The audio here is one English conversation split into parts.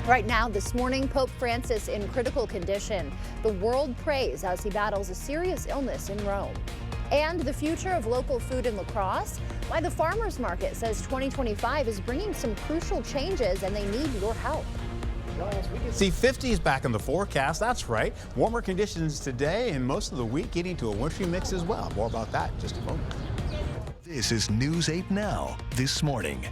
Right now, this morning, Pope Francis in critical condition. The world prays as he battles a serious illness in Rome. And the future of local food in La Crosse, why the farmers market says 2025 is bringing some crucial changes and they need your help. See 50s back in the forecast, that's right. Warmer conditions today and most of the week getting to a wintry mix as well. More about that in just a moment. This is News 8 Now, this morning.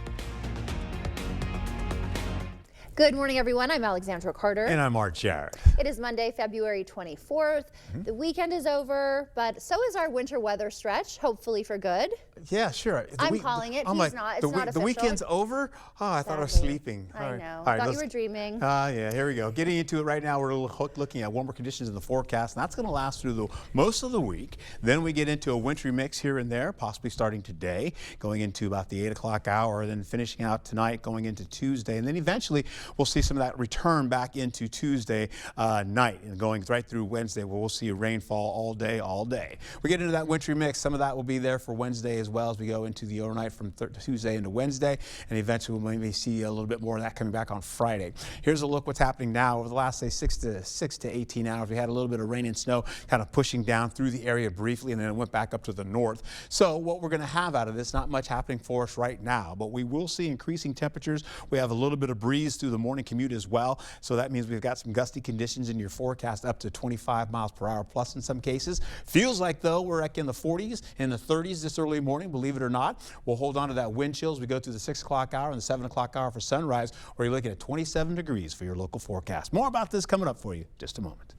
Good morning, everyone. I'm Alexandra Carter. And I'm Art Jarrett. It is Monday, February 24th. The weekend is over, but so is our winter weather stretch, hopefully for good. Yeah, sure. I'm calling it. He's not. It's not official. The weekend's over? Oh, I thought I was sleeping. I know. I thought you were dreaming. Yeah, here we go. Getting into it right now, we're looking at warmer conditions in the forecast, and that's going to last through most of the week. Then we get into a wintry mix here and there, possibly starting today, going into about the 8 o'clock hour, then finishing out tonight, going into Tuesday, and then eventually we'll see some of that return back into Tuesday night and going right through Wednesday, where we'll see rainfall all day, all day. We get into that wintry mix. Some of that will be there for Wednesday as well as we go into the overnight from Tuesday into Wednesday, and eventually we'll maybe see a little bit more of that coming back on Friday. Here's a look what's happening now over the last, say, 6 to 18 hours. We had a little bit of rain and snow kind of pushing down through the area briefly, and then it went back up to the north. So what we're going to have out of this, not much happening for us right now, but we will see increasing temperatures. We have a little bit of breeze through the morning commute as well, so that means we've got some gusty conditions in your forecast, up to 25 miles per hour plus in some cases. Feels like, though, we're like in the 40s and the 30s this early morning, believe it or not. We'll hold on to that wind chill as we go through the 6 o'clock hour and the 7 o'clock hour for sunrise, where you're looking at 27 degrees for your local forecast. More about this coming up for you in just a moment.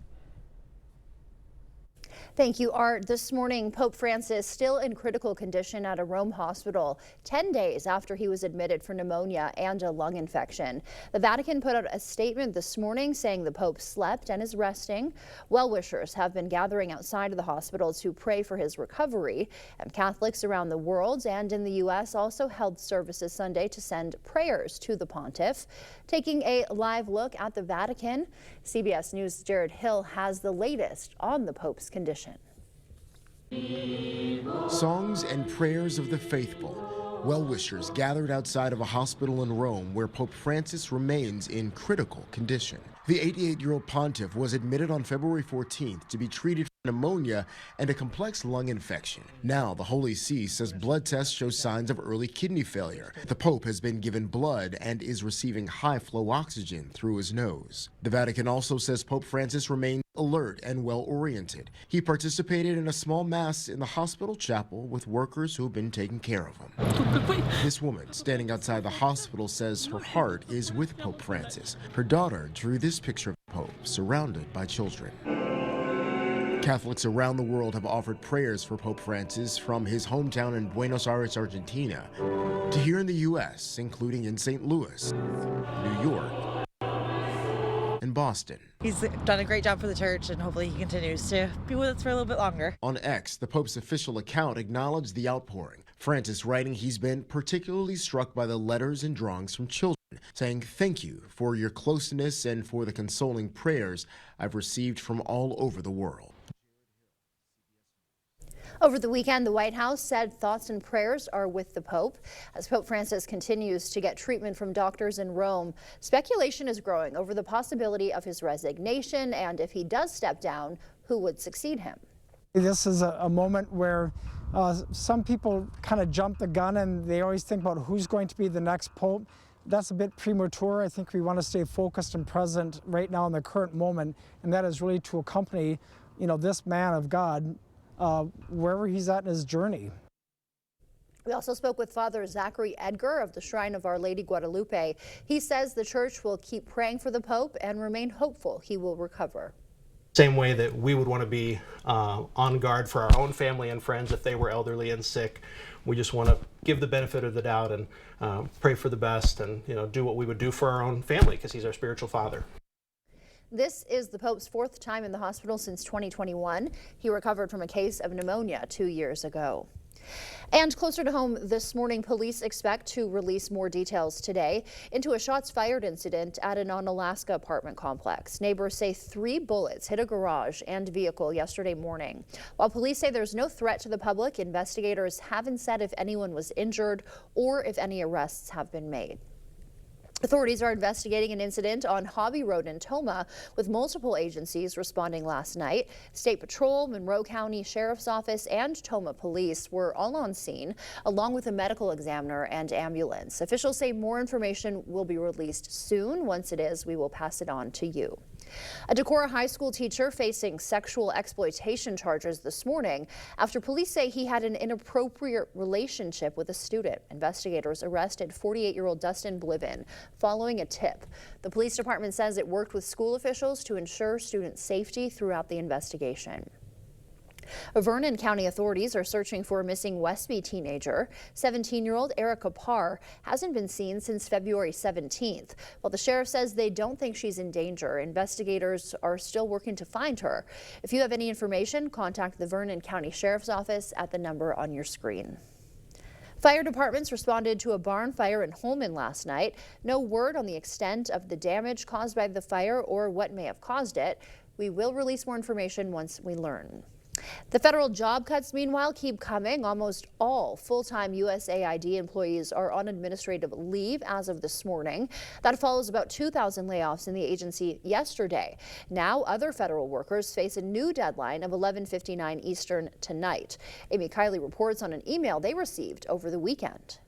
Thank you, Art. This morning, Pope Francis still in critical condition at a Rome hospital 10 days after he was admitted for pneumonia and a lung infection. The Vatican put out a statement this morning saying the Pope slept and is resting. Well-wishers have been gathering outside of the hospital to pray for his recovery, and Catholics around the world and in the U.S. also held services Sunday to send prayers to the pontiff. Taking a live look at the Vatican, CBS News' Jared Hill has the latest on the Pope's condition. Songs and prayers of the faithful. Well-wishers gathered outside of a hospital in Rome where Pope Francis remains in critical condition. The 88-year-old pontiff was admitted on February 14th to be treated for pneumonia and a complex lung infection. Now, the Holy See says blood tests show signs of early kidney failure. The Pope has been given blood and is receiving high-flow oxygen through his nose. The Vatican also says Pope Francis remains alert and well-oriented. He participated in a small mass in the hospital chapel with workers who've been taking care of him. This woman standing outside the hospital says her heart is with Pope Francis. Her daughter drew this picture of Pope surrounded by children. Catholics around the world have offered prayers for Pope Francis, from his hometown in Buenos Aires, Argentina, to here in the U.S., including in St. Louis, New York, and Boston. He's done a great job for the church, and hopefully he continues to be with us for a little bit longer. On X, the Pope's official account acknowledged the outpouring. Francis writing he's been particularly struck by the letters and drawings from children, saying, "Thank you for your closeness and for the consoling prayers I've received from all over the world." Over the weekend, the White House said thoughts and prayers are with the Pope. As Pope Francis continues to get treatment from doctors in Rome, speculation is growing over the possibility of his resignation, and if he does step down, who would succeed him. This is a moment where some people kind of jump the gun and they always think about who's going to be the next Pope. That's a bit premature. I think we want to stay focused and present right now in the current moment, and that is really to accompany, this man of God wherever he's at in his journey. We also spoke with Father Zachary Edgar of the Shrine of Our Lady Guadalupe. He says the church will keep praying for the Pope and remain hopeful he will recover. Same way that we would want to be on guard for our own family and friends if they were elderly and sick. We just want to give the benefit of the doubt and pray for the best, and do what we would do for our own family, because he's our spiritual father. This is the Pope's 4th time in the hospital since 2021. He recovered from a case of pneumonia 2 years ago. And closer to home this morning, police expect to release more details today into a shots fired incident at an Onalaska apartment complex. Neighbors say 3 bullets hit a garage and vehicle yesterday morning. While police say there's no threat to the public, investigators haven't said if anyone was injured or if any arrests have been made. Authorities are investigating an incident on Hobby Road in Tomah, with multiple agencies responding last night. State Patrol, Monroe County Sheriff's Office, and Tomah Police were all on scene, along with a medical examiner and ambulance. Officials say more information will be released soon. Once it is, we will pass it on to you. A Decorah High School teacher facing sexual exploitation charges this morning after police say he had an inappropriate relationship with a student. Investigators arrested 48-year-old Dustin Bliven following a tip. The police department says it worked with school officials to ensure student safety throughout the investigation. Vernon County authorities are searching for a missing Westby teenager. 17-year-old Erica Parr hasn't been seen since February 17th. While the sheriff says they don't think she's in danger, investigators are still working to find her. If you have any information, contact the Vernon County Sheriff's Office at the number on your screen. Fire departments responded to a barn fire in Holman last night. No word on the extent of the damage caused by the fire or what may have caused it. We will release more information once we learn. The federal job cuts, meanwhile, keep coming. Almost all full-time USAID employees are on administrative leave as of this morning. That follows about 2,000 layoffs in the agency yesterday. Now, other federal workers face a new deadline of 11:59 Eastern tonight. Amy Kiley reports on an email they received over the weekend.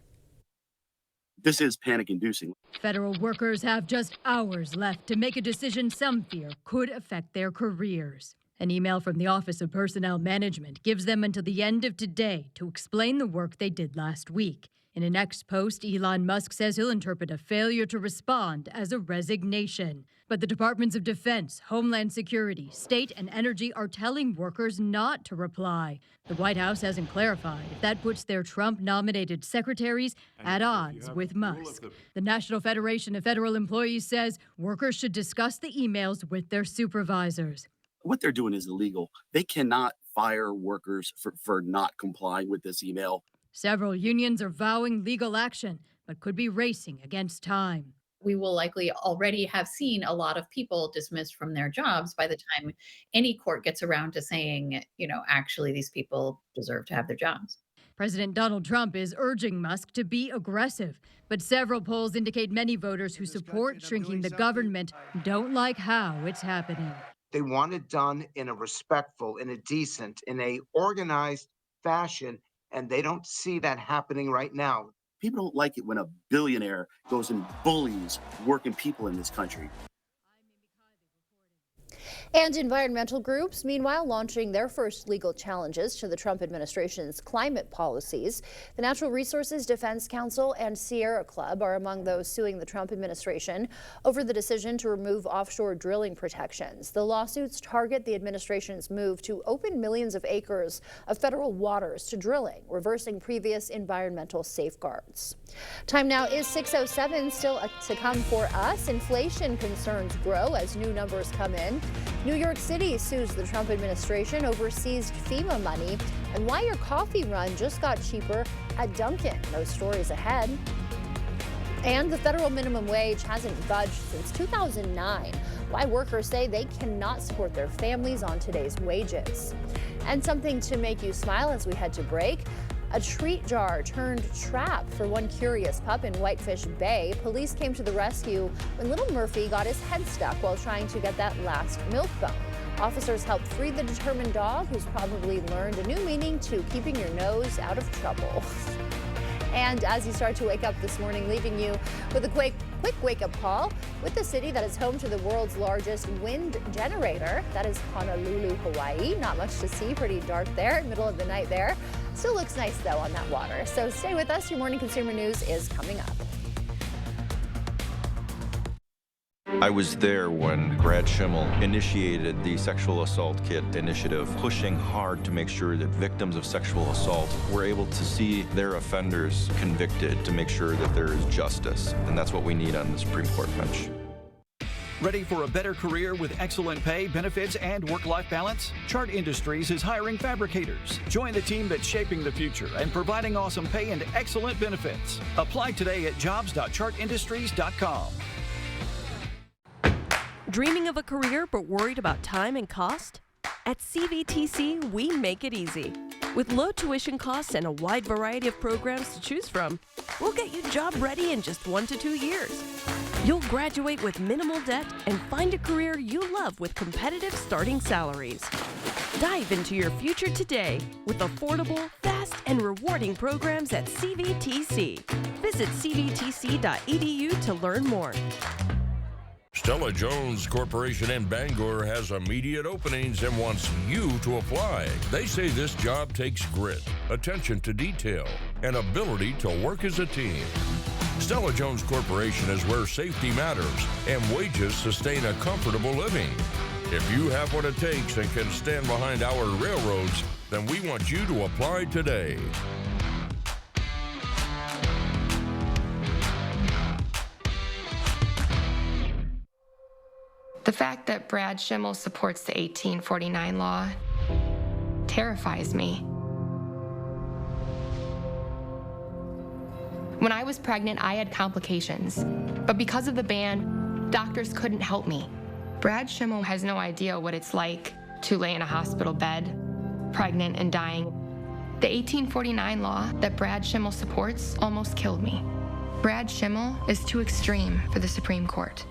This is panic-inducing. Federal workers have just hours left to make a decision some fear could affect their careers. An email from the Office of Personnel Management gives them until the end of today to explain the work they did last week. In an X post, Elon Musk says he'll interpret a failure to respond as a resignation. But the Departments of Defense, Homeland Security, State, and Energy are telling workers not to reply. The White House hasn't clarified if that puts their Trump-nominated secretaries at odds with Musk. The National Federation of Federal Employees says workers should discuss the emails with their supervisors. What they're doing is illegal. They cannot fire workers for not complying with this email. Several unions are vowing legal action, but could be racing against time. We will likely already have seen a lot of people dismissed from their jobs by the time any court gets around to saying, actually these people deserve to have their jobs. President Donald Trump is urging Musk to be aggressive, but several polls indicate many voters who support shrinking the government don't like how it's happening. They want it done in a respectful, in a decent, in a organized fashion, and they don't see that happening right now. People don't like it when a billionaire goes and bullies working people in this country. And environmental groups, meanwhile, launching their first legal challenges to the Trump administration's climate policies. The Natural Resources Defense Council and Sierra Club are among those suing the Trump administration over the decision to remove offshore drilling protections. The lawsuits target the administration's move to open millions of acres of federal waters to drilling, reversing previous environmental safeguards. Time now is 6:07. Still to come for us. Inflation concerns grow as new numbers come in. New York City sues the Trump administration over seized FEMA money, and why your coffee run just got cheaper at Dunkin'. Those stories ahead. And the federal minimum wage hasn't budged since 2009. Why workers say they cannot support their families on today's wages. And something to make you smile as we head to break. A treat jar turned trap for one curious pup in Whitefish Bay. Police came to the rescue when little Murphy got his head stuck while trying to get that last milk bone. Officers helped free the determined dog, who's probably learned a new meaning to keeping your nose out of trouble. And as you start to wake up this morning, leaving you with a quick wake-up call with the city that is home to the world's largest wind generator. That is Honolulu, Hawaii. Not much to see, pretty dark there, middle of the night there. Still looks nice, though, on that water. So stay with us. Your morning consumer news is coming up. I was there when Brad Schimmel initiated the Sexual Assault Kit initiative, pushing hard to make sure that victims of sexual assault were able to see their offenders convicted, to make sure that there is justice. And that's what we need on the Supreme Court bench. Ready for a better career with excellent pay, benefits, and work-life balance? Chart Industries is hiring fabricators. Join the team that's shaping the future and providing awesome pay and excellent benefits. Apply today at jobs.chartindustries.com. Dreaming of a career but worried about time and cost? At CVTC, we make it easy. With low tuition costs and a wide variety of programs to choose from, we'll get you job ready in just 1 to 2 years. You'll graduate with minimal debt and find a career you love with competitive starting salaries. Dive into your future today with affordable, fast, and rewarding programs at CVTC. Visit cvtc.edu to learn more. Stella Jones Corporation in Bangor has immediate openings and wants you to apply. They say this job takes grit, attention to detail, and ability to work as a team. Stella Jones Corporation is where safety matters and wages sustain a comfortable living. If you have what it takes and can stand behind our railroads, then we want you to apply today. The fact that Brad Schimmel supports the 1849 law terrifies me. When I was pregnant, I had complications, but because of the ban, doctors couldn't help me. Brad Schimmel has no idea what it's like to lay in a hospital bed, pregnant and dying. The 1849 law that Brad Schimmel supports almost killed me. Brad Schimmel is too extreme for the Supreme Court.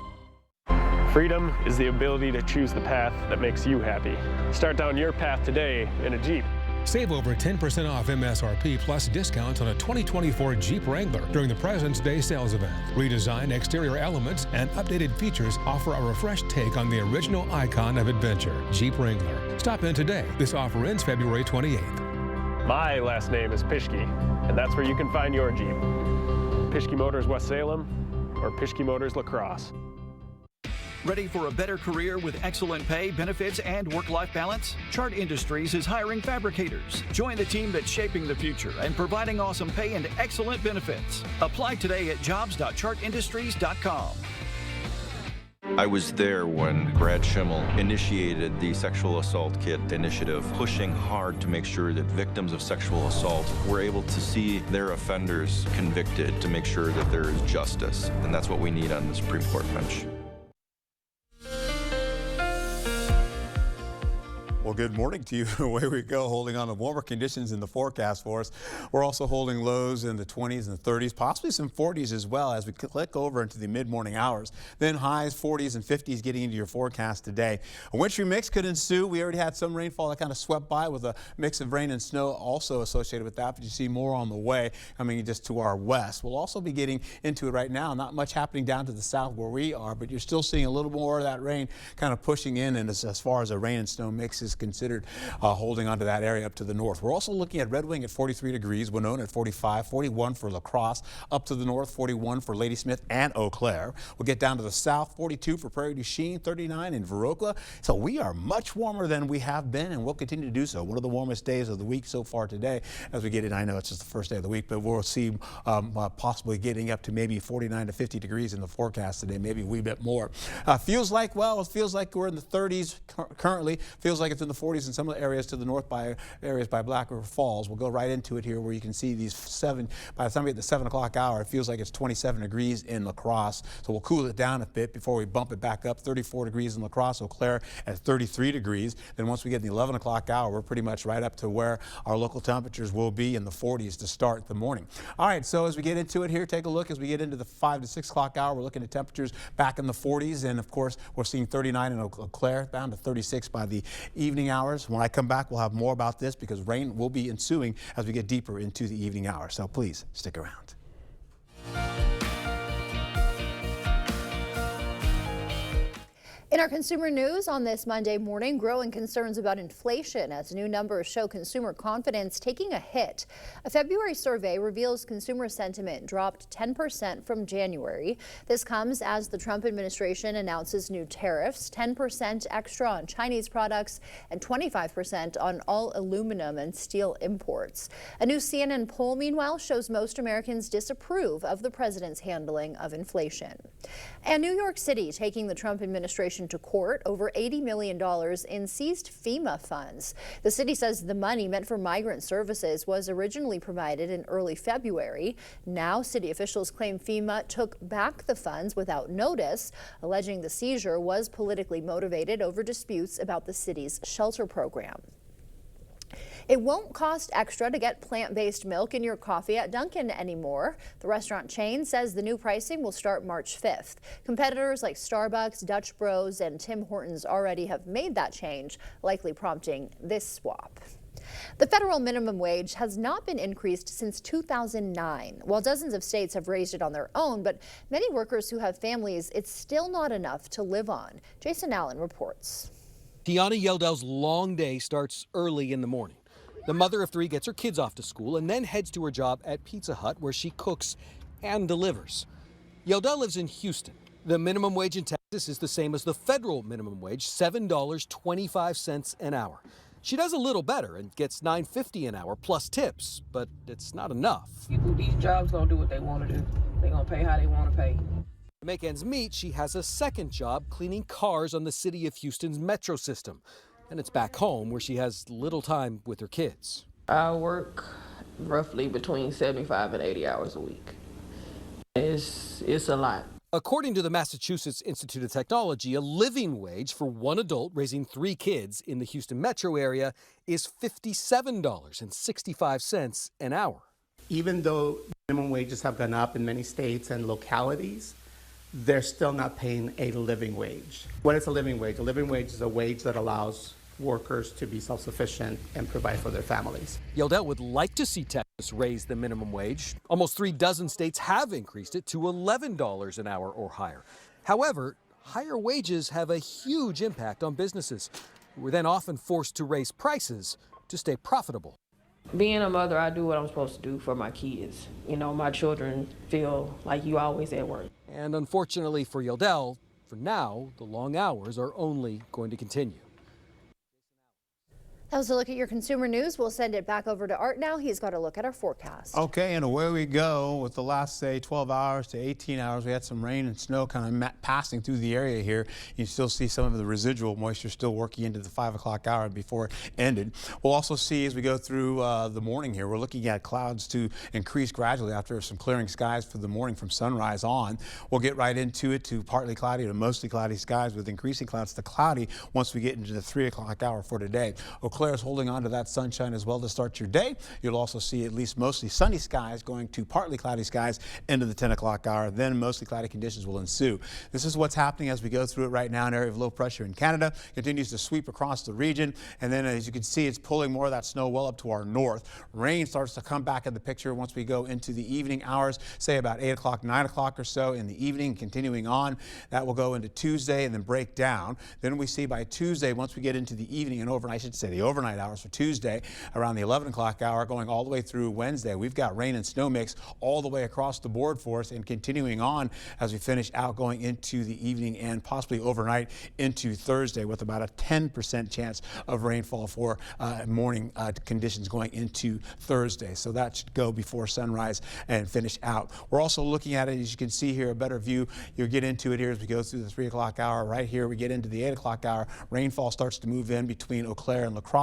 Freedom is the ability to choose the path that makes you happy. Start down your path today in a Jeep. Save over 10% off MSRP plus discounts on a 2024 Jeep Wrangler during the President's Day sales event. Redesigned exterior elements and updated features offer a refreshed take on the original icon of adventure, Jeep Wrangler. Stop in today. This offer ends February 28th. My last name is Pischke, and that's where you can find your Jeep. Pischke Motors West Salem or Pischke Motors La Crosse. Ready for a better career with excellent pay, benefits, and work-life balance? Chart Industries is hiring fabricators. Join the team that's shaping the future and providing awesome pay and excellent benefits. Apply today at jobs.chartindustries.com. I was there when Brad Schimmel initiated the Sexual Assault Kit initiative, pushing hard to make sure that victims of sexual assault were able to see their offenders convicted, to make sure that there is justice. And that's what we need on the Supreme Court bench. Well, good morning to you. Away we go, holding on to warmer conditions in the forecast for us. We're also holding lows in the 20s and the 30s, possibly some 40s as well as we click over into the mid-morning hours. Then highs, 40s and 50s getting into your forecast today. A wintry mix could ensue. We already had some rainfall that kind of swept by with a mix of rain and snow also associated with that, but you see more on the way coming just to our west. We'll also be getting into it right now. Not much happening down to the south where we are, but you're still seeing a little more of that rain kind of pushing in, and as far as a rain and snow mix is considered, holding onto that area up to the north. We're also looking at Red Wing at 43 degrees, Winona at 45, 41 for La Crosse, up to the north, 41 for Ladysmith and Eau Claire. We'll get down to the south, 42 for Prairie du Chien, 39 in Viroqua. So we are much warmer than we have been, and we'll continue to do so. One of the warmest days of the week so far today as we get in. I know it's just the first day of the week, but we'll see possibly getting up to maybe 49 to 50 degrees in the forecast today, maybe a wee bit more. Feels like we're in the 30s currently. Feels like it's in the 40s in some of the areas to the north by areas by Black River Falls. We'll go right into it here where you can see these by the time we get the 7 o'clock hour, it feels like it's 27 degrees in La Crosse. So we'll cool it down a bit before we bump it back up. 34 degrees in La Crosse, Eau Claire at 33 degrees. Then once we get in the 11 o'clock hour, we're pretty much right up to where our local temperatures will be in the 40s to start the morning. All right, so as we get into it here, take a look as we get into the 5 to 6 o'clock hour. We're looking at temperatures back in the 40s, and of course, we're seeing 39 in Eau Claire, down to 36 by the evening hours. When I come back, we'll have more about this because rain will be ensuing as we get deeper into the evening hours. So please stick around. In our consumer news on this Monday morning, growing concerns about inflation as new numbers show consumer confidence taking a hit. A February survey reveals consumer sentiment dropped 10% from January. This comes as the Trump administration announces new tariffs, 10% extra on Chinese products and 25% on all aluminum and steel imports. A new CNN poll, meanwhile, shows most Americans disapprove of the president's handling of inflation. And New York City taking the Trump administration to court over $80 million in seized FEMA funds. The city says the money meant for migrant services was originally provided in early February. Now, city officials claim FEMA took back the funds without notice, alleging the seizure was politically motivated over disputes about the city's shelter program. It won't cost extra to get plant-based milk in your coffee at Dunkin' anymore. The restaurant chain says the new pricing will start March 5th. Competitors like Starbucks, Dutch Bros, and Tim Hortons already have made that change, likely prompting this swap. The federal minimum wage has not been increased since 2009. While dozens of states have raised it on their own, but many workers who have families, it's still not enough to live on. Jason Allen reports. Tiana Yeldell's long day starts early in the morning. The mother of three gets her kids off to school and then heads to her job at Pizza Hut, where she cooks and delivers. Yeldell lives in Houston. The minimum wage in Texas is the same as the federal minimum wage, $7.25 an hour. She does a little better and gets $9.50 an hour plus tips, but it's not enough. People, these jobs gonna do what they want to do. They're gonna pay how they want to pay. To make ends meet, she has a second job cleaning cars on the city of Houston's metro system. And it's back home where she has little time with her kids. I work roughly between 75 and 80 hours a week. It's a lot. According to the Massachusetts Institute of Technology, a living wage for one adult raising three kids in the Houston metro area is $57.65 an hour. Even though minimum wages have gone up in many states and localities, they're still not paying a living wage. What is a living wage? A living wage is a wage that allows workers to be self-sufficient and provide for their families. Yeldell would like to see Texas raise the minimum wage. Almost 36 states have increased it to $11 an hour or higher. However, higher wages have a huge impact on businesses, who are then often forced to raise prices to stay profitable. Being a mother, I do what I'm supposed to do for my kids. You know, my children feel like you always at work. And unfortunately for Yeldell, for now, the long hours are only going to continue. That was a look at your consumer news. We'll send it back over to Art now. He's got a look at our forecast. Okay, and away we go with the last, say, 12 hours to 18 hours. We had some rain and snow kind of passing through the area here. You still see some of the residual moisture still working into the 5 o'clock hour before it ended. We'll also see as we go through the morning here, we're looking at clouds to increase gradually after some clearing skies for the morning from sunrise on. We'll get right into it to partly cloudy to mostly cloudy skies with increasing clouds to cloudy once we get into the 3 o'clock hour for today. Eau Claire is holding on to that sunshine as well to start your day. You'll also see at least mostly sunny skies going to partly cloudy skies into the 10 o'clock hour. Then mostly cloudy conditions will ensue. This is what's happening as we go through it right now. An area of low pressure in Canada continues to sweep across the region. And then as you can see, it's pulling more of that snow well up to our north. Rain starts to come back in the picture once we go into the evening hours, say about 8 o'clock, 9 o'clock or so in the evening, continuing on. That will go into Tuesday and then break down. Then we see by Tuesday, once we get into the evening and overnight, I should say the overnight hours for Tuesday around the 11 o'clock hour going all the way through Wednesday. We've got rain and snow mix all the way across the board for us and continuing on as we finish out going into the evening and possibly overnight into Thursday with about a 10% chance of rainfall for morning conditions going into Thursday. So that should go before sunrise and finish out. We're also looking at it, as you can see here, a better view. You'll get into it here as we go through the 3 o'clock hour. Right here, we get into the 8 o'clock hour. Rainfall starts to move in between Eau Claire and La Crosse.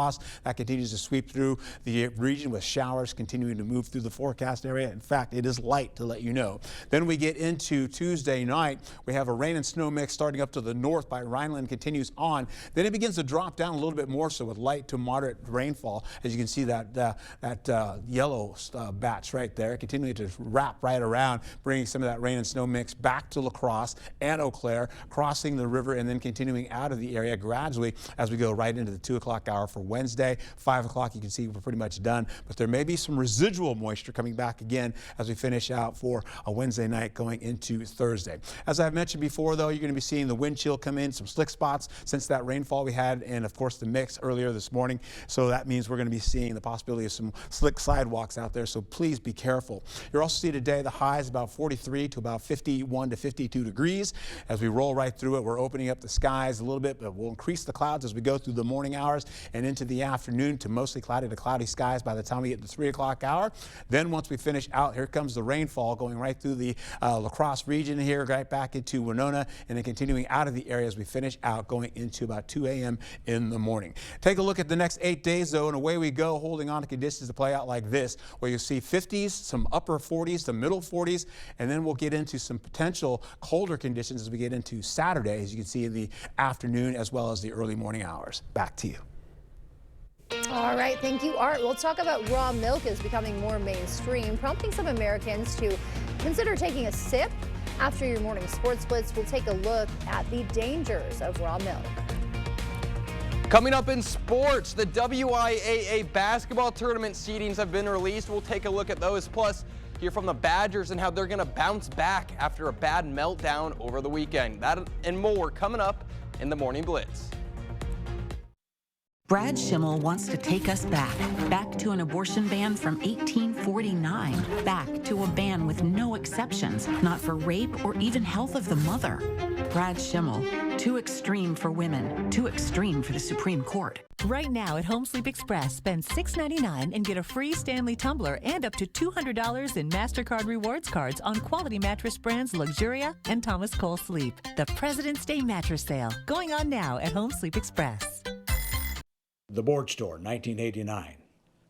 That continues to sweep through the region with showers continuing to move through the forecast area. In fact, it is light to let you know. Then we get into Tuesday night. We have a rain and snow mix starting up to the north by Rhineland, continues on. Then it begins to drop down a little bit more so with light to moderate rainfall. As you can see that yellow batch right there continuing to wrap right around, bringing some of that rain and snow mix back to La Crosse and Eau Claire, crossing the river and then continuing out of the area gradually as we go right into the 2 o'clock hour for Wednesday. 5 o'clock, you can see we're pretty much done, but there may be some residual moisture coming back again as we finish out for a Wednesday night going into Thursday. As I've mentioned before, though, you're going to be seeing the wind chill come in, some slick spots since that rainfall we had, and of course the mix earlier this morning. So that means we're going to be seeing the possibility of some slick sidewalks out there. So please be careful. You'll also see today the high is about 43 to about 51 to 52 degrees. As we roll right through it, we're opening up the skies a little bit, but we'll increase the clouds as we go through the morning hours and into the afternoon to mostly cloudy to cloudy skies by the time we get to 3 o'clock hour. Then once we finish out, here comes the rainfall going right through the La Crosse region here, right back into Winona, and then continuing out of the area as we finish out going into about 2 a.m. in the morning. Take a look at the next 8 days, though, and away we go, holding on to conditions to play out like this, where you see 50s, some upper 40s, some middle 40s, and then we'll get into some potential colder conditions as we get into Saturday, as you can see in the afternoon as well as the early morning hours. Back to you. All right, thank you, Art. We'll talk about raw milk is becoming more mainstream, prompting some Americans to consider taking a sip. After your morning sports blitz, we'll take a look at the dangers of raw milk. Coming up in sports, the WIAA basketball tournament seedings have been released. We'll take a look at those, plus hear from the Badgers and how they're going to bounce back after a bad meltdown over the weekend. That and more coming up in the Morning Blitz. Brad Schimmel wants to take us back to an abortion ban from 1849, back to a ban with no exceptions, not for rape or even health of the mother. Brad Schimmel, too extreme for women, too extreme for the Supreme Court. Right now at Home Sleep Express, spend $6.99 and get a free Stanley tumbler and up to $200 in MasterCard rewards cards on quality mattress brands Luxuria and Thomas Cole Sleep. The President's Day mattress sale, going on now at Home Sleep Express. The Board Store, 1989.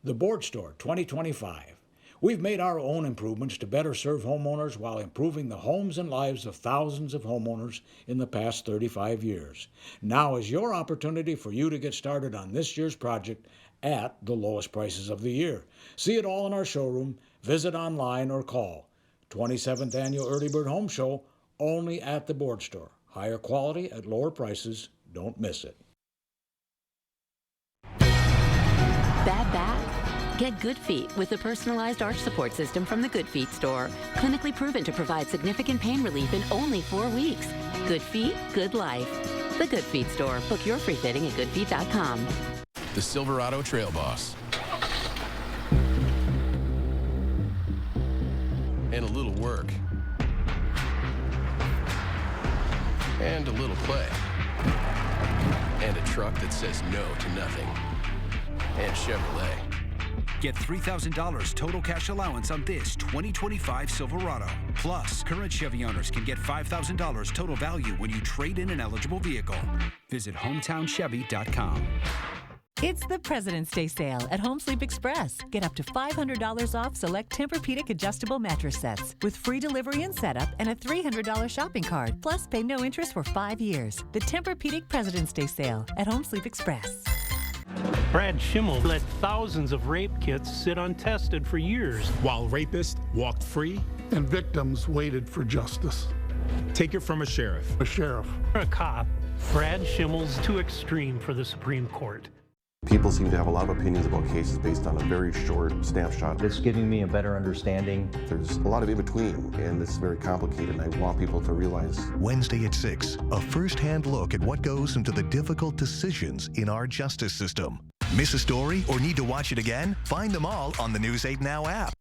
The Board Store, 2025. We've made our own improvements to better serve homeowners while improving the homes and lives of thousands of homeowners in the past 35 years. Now is your opportunity for you to get started on this year's project at the lowest prices of the year. See it all in our showroom, visit online, or call. 27th Annual Early Bird Home Show, only at the Board Store. Higher quality at lower prices. Don't miss it. Bad back? Get Good Feet with the personalized arch support system from the Good Feet store. Clinically proven to provide significant pain relief in only 4 weeks. Good Feet, good life. The Good Feet store. Book your free fitting at goodfeet.com. The Silverado Trail Boss. And a little work. And a little play. And a truck that says no to nothing. And Chevrolet. Get $3,000 total cash allowance on this 2025 Silverado. Plus, current Chevy owners can get $5,000 total value when you trade in an eligible vehicle. Visit HometownChevy.com. It's the President's Day sale at Home Sleep Express. Get up to $500 off select Tempur-Pedic adjustable mattress sets with free delivery and setup and a $300 shopping cart. Plus, pay no interest for 5 years. The Tempur-Pedic President's Day sale at Home Sleep Express. Brad Schimmel let thousands of rape kits sit untested for years. While rapists walked free and victims waited for justice. Take it from a sheriff. A sheriff. A cop. Brad Schimmel's too extreme for the Supreme Court. People seem to have a lot of opinions about cases based on a very short snapshot. It's giving me a better understanding. There's a lot of in between, and it's very complicated, and I want people to realize. Wednesday at 6, a first-hand look at what goes into the difficult decisions in our justice system. Miss a story or need to watch it again? Find them all on the News 8 Now app.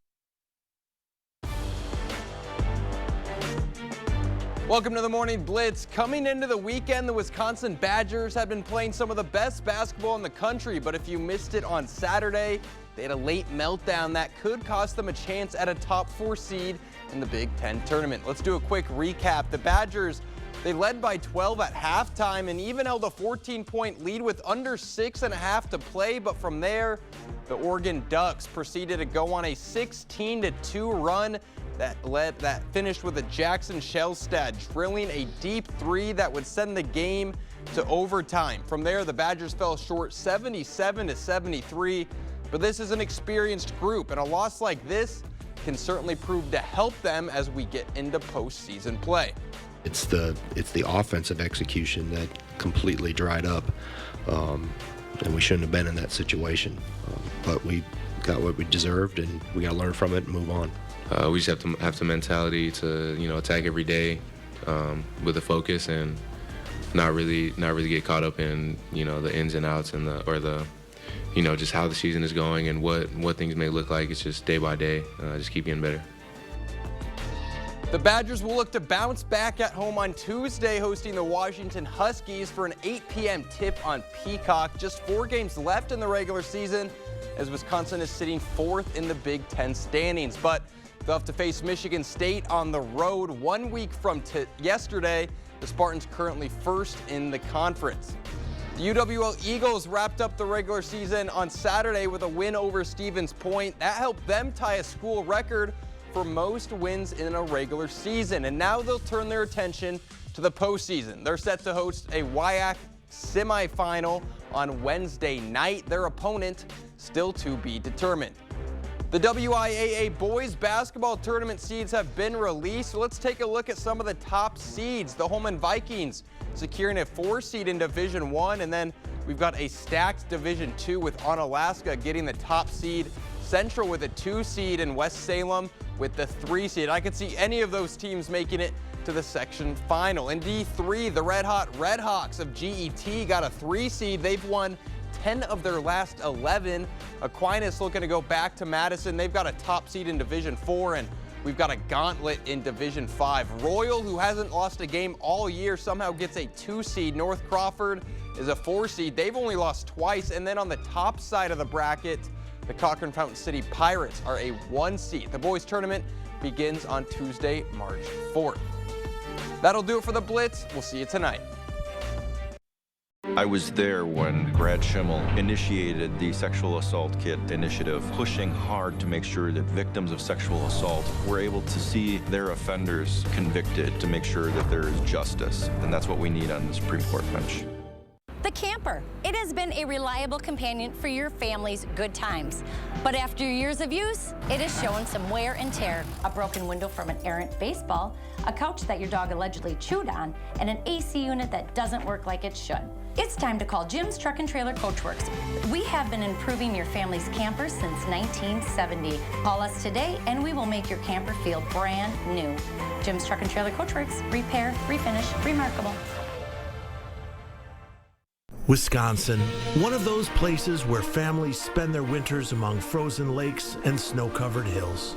Welcome to the Morning Blitz. Coming into the weekend, the Wisconsin Badgers have been playing some of the best basketball in the country, but if you missed it on Saturday, they had a late meltdown that could cost them a chance at a top 4 seed in the Big Ten tournament. Let's do a quick recap. The Badgers, they led by 12 at halftime and even held a 14-point lead with under 6.5 to play, but from there, the Oregon Ducks proceeded to go on a 16-2 run that finished with a Jackson Shellstad drilling a deep 3 that would send the game to overtime. From there, the Badgers fell short 77-73, but this is an experienced group, and a loss like this can certainly prove to help them as we get into postseason play. It's the offensive execution that completely dried up, and we shouldn't have been in that situation. But we got what we deserved, and we got to learn from it and move on. We just have the mentality to attack every day with a focus and not really get caught up in the ins and outs and just how the season is going and what things may look like. It's just day by day, just keep getting better. The Badgers will look to bounce back at home on Tuesday, hosting the Washington Huskies for an 8 p.m. tip on Peacock. Just 4 games left in the regular season as Wisconsin is sitting 4th in the Big Ten standings. But they'll have to face Michigan State on the road 1 week from yesterday. The Spartans currently 1st in the conference. The UWL Eagles wrapped up the regular season on Saturday with a win over Stevens Point. That helped them tie a school record for most wins in a regular season. And now they'll turn their attention to the postseason. They're set to host a WIAC semifinal on Wednesday night. Their opponent still to be determined. The WIAA boys basketball tournament seeds have been released. So let's take a look at some of the top seeds. The Holman Vikings securing a 4 seed in Division 1, and then we've got a stacked Division 2 with Onalaska getting the top seed. Central with a 2 seed and West Salem with the 3 seed. I could see any of those teams making it to the section final. In D3, the Red Hot Redhawks of GET got a 3 seed. They've won 10 of their last 11. Aquinas looking to go back to Madison. They've got a top seed in Division 4, and we've got a gauntlet in Division 5. Royal, who hasn't lost a game all year, somehow gets a 2 seed. North Crawford is a 4 seed. They've only lost twice. And then on the top side of the bracket, the Cochran Fountain City Pirates are a 1 seed. The boys tournament begins on Tuesday, March 4th. That'll do it for the Blitz. We'll see you tonight. I was there when Brad Schimmel initiated the Sexual Assault Kit initiative, pushing hard to make sure that victims of sexual assault were able to see their offenders convicted, to make sure that there is justice. And that's what we need on the Supreme Court bench. The camper. It has been a reliable companion for your family's good times. But after years of use, it is showing some wear and tear. A broken window from an errant baseball, a couch that your dog allegedly chewed on, and an AC unit that doesn't work like it should. It's time to call Jim's Truck and Trailer Coachworks. We have been improving your family's camper since 1970. Call us today and we will make your camper feel brand new. Jim's Truck and Trailer Coachworks. Repair, refinish, remarkable. Wisconsin, one of those places where families spend their winters among frozen lakes and snow-covered hills.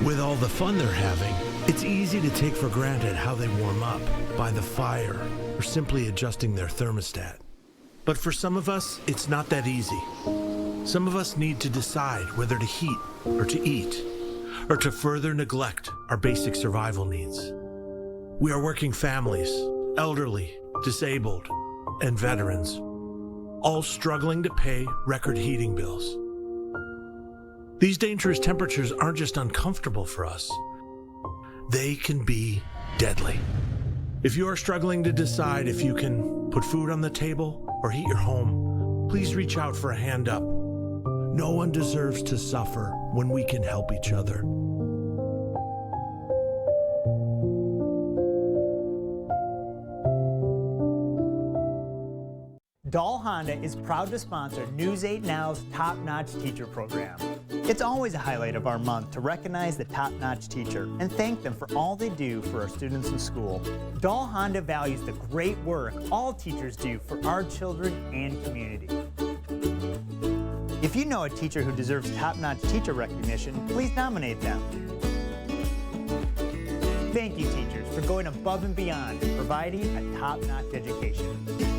With all the fun they're having, it's easy to take for granted how they warm up, by the fire, or simply adjusting their thermostat. But for some of us, it's not that easy. Some of us need to decide whether to heat or to eat, or to further neglect our basic survival needs. We are working families, elderly, disabled, and veterans, all struggling to pay record heating bills. These dangerous temperatures aren't just uncomfortable for us, they can be deadly. If you are struggling to decide if you can put food on the table or heat your home, please reach out for a hand up. No one deserves to suffer when we can help each other. Dahl Honda is proud to sponsor News 8 Now's Top Notch Teacher Program. It's always a highlight of our month to recognize the top-notch teacher and thank them for all they do for our students in school. Dahl Honda values the great work all teachers do for our children and community. If you know a teacher who deserves top-notch teacher recognition, please nominate them. Thank you, teachers, for going above and beyond and providing a top-notch education.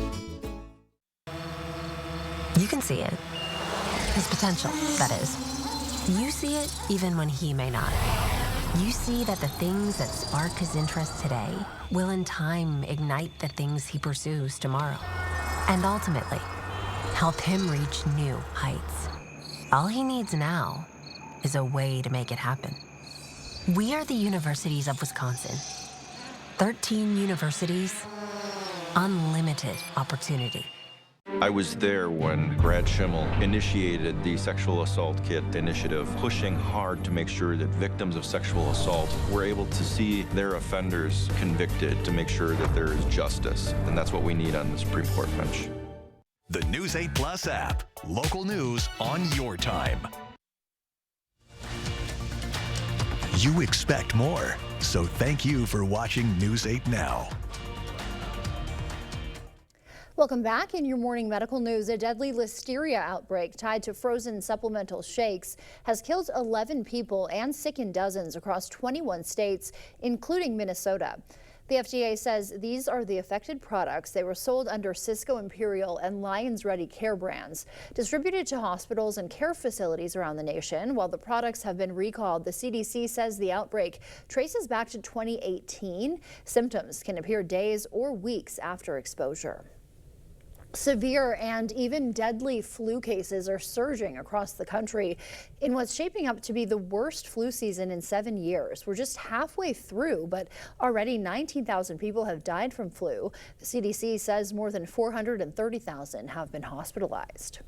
You can see it. His potential, that is. You see it even when he may not. You see that the things that spark his interest today will in time ignite the things he pursues tomorrow. And ultimately, help him reach new heights. All he needs now is a way to make it happen. We are the Universities of Wisconsin. 13 universities, unlimited opportunity. I was there when Brad Schimmel initiated the Sexual Assault Kit initiative, pushing hard to make sure that victims of sexual assault were able to see their offenders convicted, to make sure that there is justice. And that's what we need on the Supreme Court bench. The News 8 Plus app. Local news on your time. You expect more, so thank you for watching News 8 Now. Welcome back. In your morning medical news, a deadly listeria outbreak tied to frozen supplemental shakes has killed 11 people and sickened dozens across 21 states, including Minnesota. The FDA says these are the affected products. They were sold under Cisco Imperial and Lions Ready Care brands, distributed to hospitals and care facilities around the nation. While the products have been recalled, the CDC says the outbreak traces back to 2018. Symptoms can appear days or weeks after exposure. Severe and even deadly flu cases are surging across the country. In what's shaping up to be the worst flu season in 7 years. We're just halfway through, but already 19,000 people have died from flu. The CDC says more than 430,000 have been hospitalized.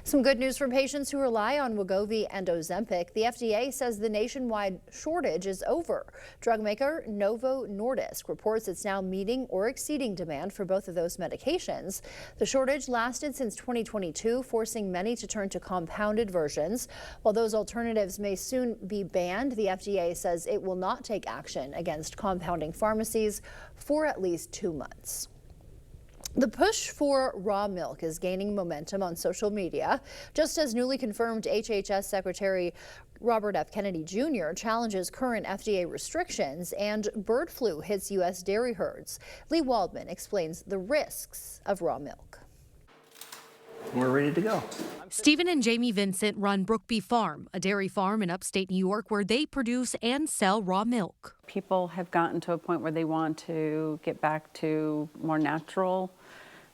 Some good news for patients who rely on Wegovy and Ozempic. The FDA says the nationwide shortage is over. Drug maker Novo Nordisk reports it's now meeting or exceeding demand for both of those medications. The shortage lasted since 2022, forcing many to turn to compounded versions. While those alternatives may soon be banned, the FDA says it will not take action against compounding pharmacies for at least 2 months. The push for raw milk is gaining momentum on social media, just as newly confirmed HHS Secretary Robert F. Kennedy Jr. challenges current FDA restrictions and bird flu hits U.S. dairy herds. Lee Waldman explains the risks of raw milk. We're ready to go. Stephen and Jamie Vincent run Brookby Farm, a dairy farm in upstate New York where they produce and sell raw milk. People have gotten to a point where they want to get back to more natural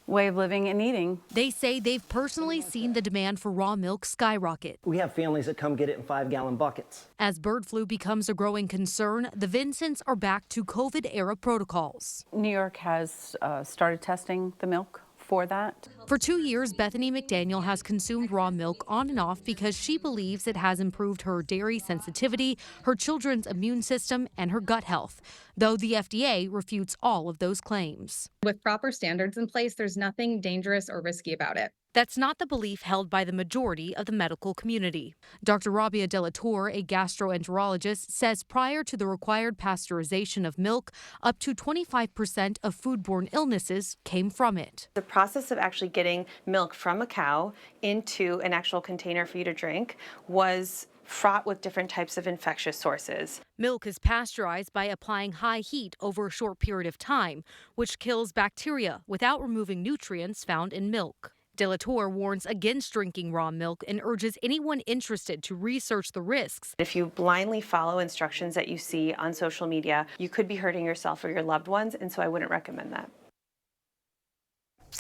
way of living and eating. They say they've personally seen the demand for raw milk skyrocket. We have families that come get it in 5-gallon buckets. As bird flu becomes a growing concern, the Vincents are back to COVID-era protocols. New York has started testing the milk for that. For 2 years, Bethany McDaniel has consumed raw milk on and off because she believes it has improved her dairy sensitivity, her children's immune system, and her gut health, though the FDA refutes all of those claims. With proper standards in place, there's nothing dangerous or risky about it. That's not the belief held by the majority of the medical community. Dr. Rabia Delator, a gastroenterologist, says prior to the required pasteurization of milk, up to 25% of foodborne illnesses came from it. The process of actually getting milk from a cow into an actual container for you to drink was fraught with different types of infectious sources. Milk is pasteurized by applying high heat over a short period of time, which kills bacteria without removing nutrients found in milk. Delator warns against drinking raw milk and urges anyone interested to research the risks. If you blindly follow instructions that you see on social media, you could be hurting yourself or your loved ones, and so I wouldn't recommend that.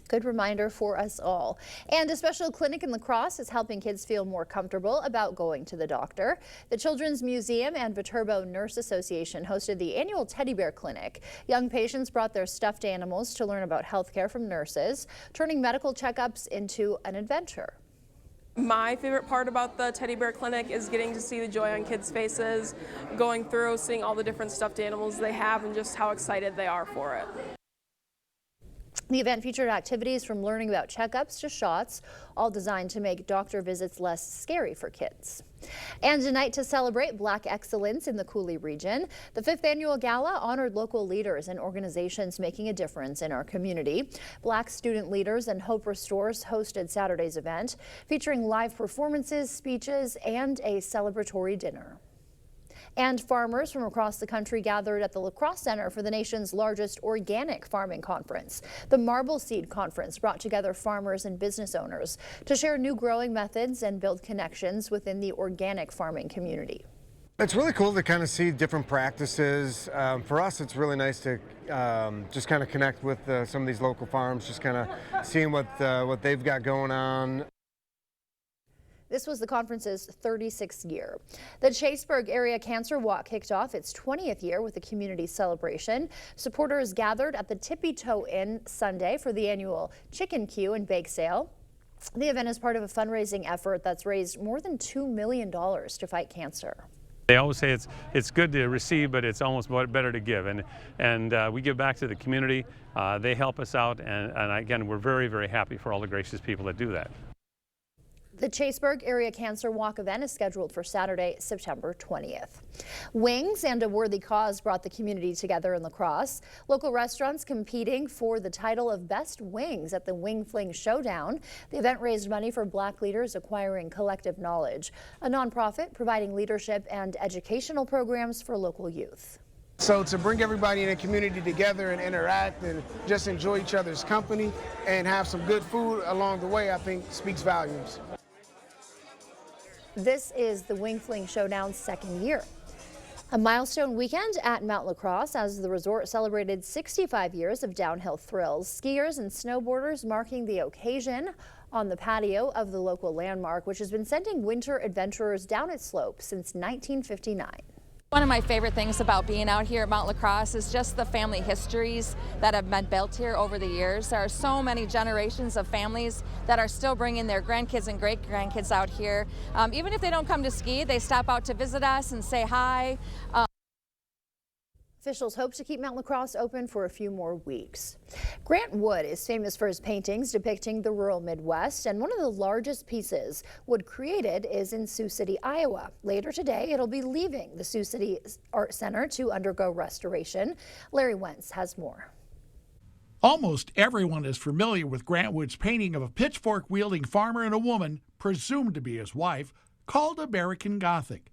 Good reminder for us all. And a special clinic in La Crosse is helping kids feel more comfortable about going to the doctor. The Children's Museum and Viterbo Nurse Association hosted the annual Teddy Bear Clinic. Young patients brought their stuffed animals to learn about health care from nurses, turning medical checkups into an adventure. My favorite part about the Teddy Bear Clinic is getting to see the joy on kids' faces, going through, seeing all the different stuffed animals they have and just how excited they are for it. The event featured activities from learning about checkups to shots, all designed to make doctor visits less scary for kids. And tonight, to celebrate Black excellence in the Coulee region, the 5th annual gala honored local leaders and organizations making a difference in our community. Black student leaders and Hope Restores hosted Saturday's event, featuring live performances, speeches, and a celebratory dinner. And farmers from across the country gathered at the La Crosse Center for the nation's largest organic farming conference. The Marble Seed Conference brought together farmers and business owners to share new growing methods and build connections within the organic farming community. It's really cool to kind of see different practices. For us, it's really nice to just kind of connect with some of these local farms, just kind of seeing what they've got going on. This was the conference's 36th year. The Chaseburg Area Cancer Walk kicked off its 20th year with a community celebration. Supporters gathered at the Tippy Toe Inn Sunday for the annual Chicken Queue and Bake Sale. The event is part of a fundraising effort that's raised more than $2 million to fight cancer. They always say it's good to receive, but it's almost better to give, and we give back to the community. They help us out, and again, we're very, very happy for all the gracious people that do that. The Chaseburg Area Cancer Walk event is scheduled for Saturday, September 20th. Wings and a worthy cause brought the community together in La Crosse. Local restaurants competing for the title of Best Wings at the Wing Fling Showdown. The event raised money for Black leaders acquiring collective knowledge, a nonprofit providing leadership and educational programs for local youth. So to bring everybody in the community together and interact and just enjoy each other's company and have some good food along the way, I think speaks volumes. This is the Wing Fling Showdown's second year. A milestone weekend at Mount La Crosse as the resort celebrated 65 years of downhill thrills. Skiers and snowboarders marking the occasion on the patio of the local landmark, which has been sending winter adventurers down its slope since 1959. One of my favorite things about being out here at Mount La Crosse is just the family histories that have been built here over the years. There are so many generations of families that are still bringing their grandkids and great-grandkids out here. Even if they don't come to ski, they stop out to visit us and say hi. Officials hope to keep Mount La Crosse open for a few more weeks. Grant Wood is famous for his paintings depicting the rural Midwest, and one of the largest pieces Wood created is in Sioux City, Iowa. Later today, it'll be leaving the Sioux City Art Center to undergo restoration. Larry Wentz has more. Almost everyone is familiar with Grant Wood's painting of a pitchfork-wielding farmer and a woman, presumed to be his wife, called American Gothic.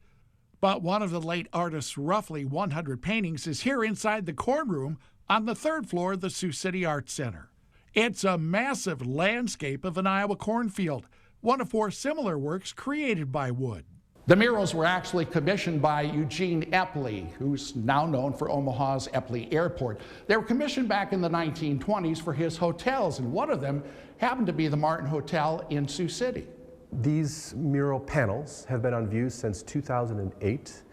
But one of the late artist's roughly 100 paintings is here inside the corn room on the third floor of the Sioux City Arts Center. It's a massive landscape of an Iowa cornfield, one of 4 similar works created by Wood. The murals were actually commissioned by Eugene Epley, who's now known for Omaha's Epley Airport. They were commissioned back in the 1920s for his hotels, and one of them happened to be the Martin Hotel in Sioux City. These mural panels have been on view since 2008.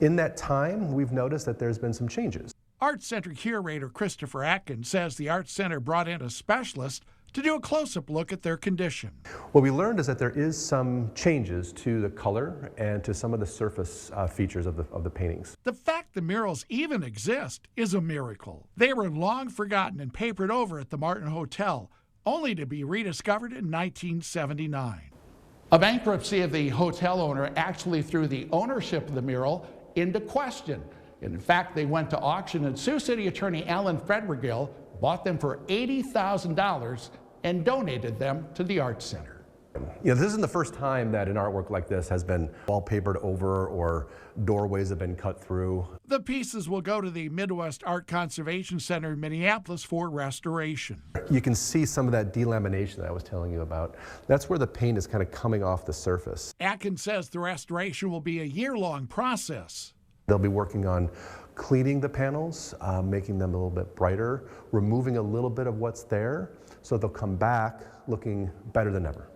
In that time, we've noticed that there's been some changes. Arts Center curator Christopher Atkins says the Arts Center brought in a specialist to do a close-up look at their condition. What we learned is that there is some changes to the color and to some of the surface features of the paintings. The fact the murals even exist is a miracle. They were long forgotten and papered over at the Martin Hotel, only to be rediscovered in 1979. A bankruptcy of the hotel owner actually threw the ownership of the mural into question. And in fact, they went to auction, and Sioux City attorney Alan Frederigill bought them for $80,000 and donated them to the Arts Center. You know, this isn't the first time that an artwork like this has been wallpapered over or doorways have been cut through. The pieces will go to the Midwest Art Conservation Center in Minneapolis for restoration. You can see some of that delamination that I was telling you about. That's where the paint is kind of coming off the surface. Atkins says the restoration will be a year-long process. They'll be working on cleaning the panels, making them a little bit brighter, removing a little bit of what's there, so they'll come back looking better than ever.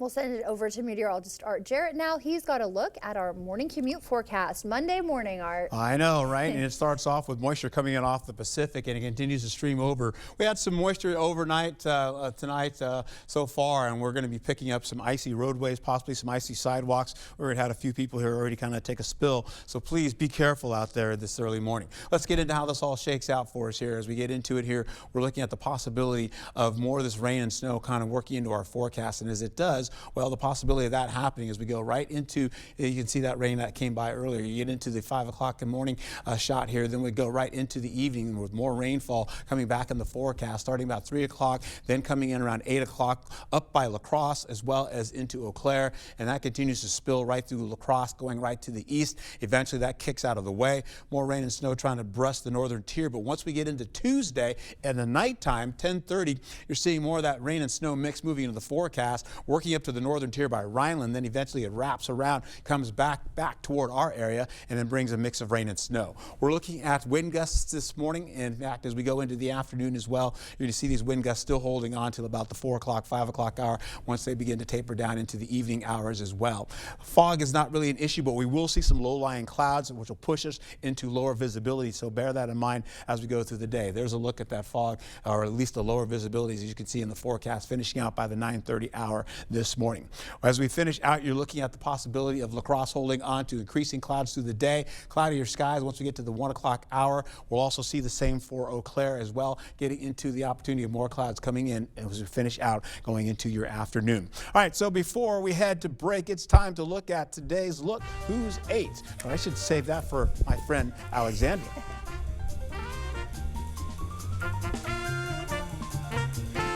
We'll send it over to meteorologist Art Jarrett now. He's got a look at our morning commute forecast. Monday morning, Art. I know, right? And it starts off with moisture coming in off the Pacific, and it continues to stream over. We had some moisture overnight tonight so far, and we're going to be picking up some icy roadways, possibly some icy sidewalks. We already had a few people here already kind of take a spill, so please be careful out there this early morning. Let's get into how this all shakes out for us here. As we get into it here, we're looking at the possibility of more of this rain and snow kind of working into our forecast, and as it does, well, the possibility of that happening as we go right into, you can see that rain that came by earlier. You get into the 5 o'clock in the morning shot here, then we go right into the evening with more rainfall coming back in the forecast, starting about 3 o'clock, then coming in around 8 o'clock up by La Crosse as well as into Eau Claire, and that continues to spill right through La Crosse, going right to the east. Eventually that kicks out of the way. More rain and snow trying to brush the northern tier, but once we get into Tuesday and the nighttime, 10:30, you're seeing more of that rain and snow mix moving into the forecast, working up to the northern tier by Rhineland, then eventually it wraps around, comes back toward our area, and then brings a mix of rain and snow. We're looking at wind gusts this morning. In fact, as we go into the afternoon as well, you're going to see these wind gusts still holding on till about the 4 o'clock, 5 o'clock hour, once they begin to taper down into the evening hours as well. Fog is not really an issue, but we will see some low-lying clouds, which will push us into lower visibility, so bear that in mind as we go through the day. There's a look at that fog, or at least the lower visibilities, as you can see in the forecast, finishing out by the 9:30 hour this morning. As we finish out, you're looking at the possibility of La Crosse holding on to increasing clouds through the day, cloudier skies once we get to the 1 o'clock hour. We'll also see the same for Eau Claire as well, getting into the opportunity of more clouds coming in as we finish out going into your afternoon. All right, so before we head to break, it's time to look at today's Look Who's 8. Or I should save that for my friend Alexandra.